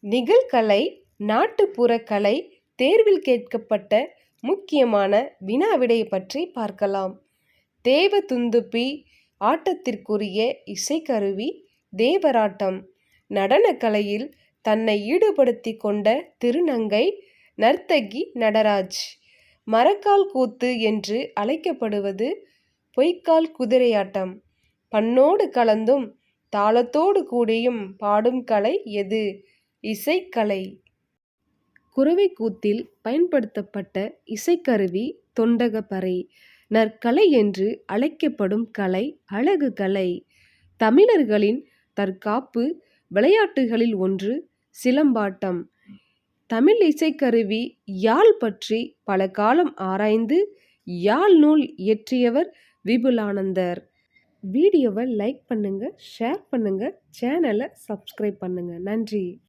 நிகழ்கலை நாட்டுப்புற கலை தேர்வில் கேட்கப்பட்ட முக்கியமான வினாவிடையை பற்றி பார்க்கலாம். தேவதுந்துபி ஆட்டத்திற்குரிய இசைக்கருவி தேவராட்டம். நடனக்கலையில் தன்னை ஈடுபடுத்தி கொண்ட திருநங்கை நர்த்தகி நடராஜ். மரக்கால் கூத்து என்று அழைக்கப்படுவது பொய்க்கால் குதிரையாட்டம். பண்ணோடு கலந்தும் தாளத்தோடு கூடியும் பாடும் கலை எது? இசைக்கலை. குரவைக்கூத்தில் பயன்படுத்தப்பட்ட இசைக்கருவி தொண்டகப்பறை. நற்கலை என்று அழைக்கப்படும் கலை அழகு கலை. தமிழர்களின் தற்காப்பு விளையாட்டுகளில் ஒன்று சிலம்பாட்டம். தமிழ் இசைக்கருவி யாழ் பற்றி பல காலம் ஆராய்ந்து யாழ் நூல் இயற்றியவர் விபுலானந்தர். வீடியோவை லைக் பண்ணுங்க, ஷேர் பண்ணுங்க, சேனலை சப்ஸ்கிரைப் பண்ணுங்க. நன்றி.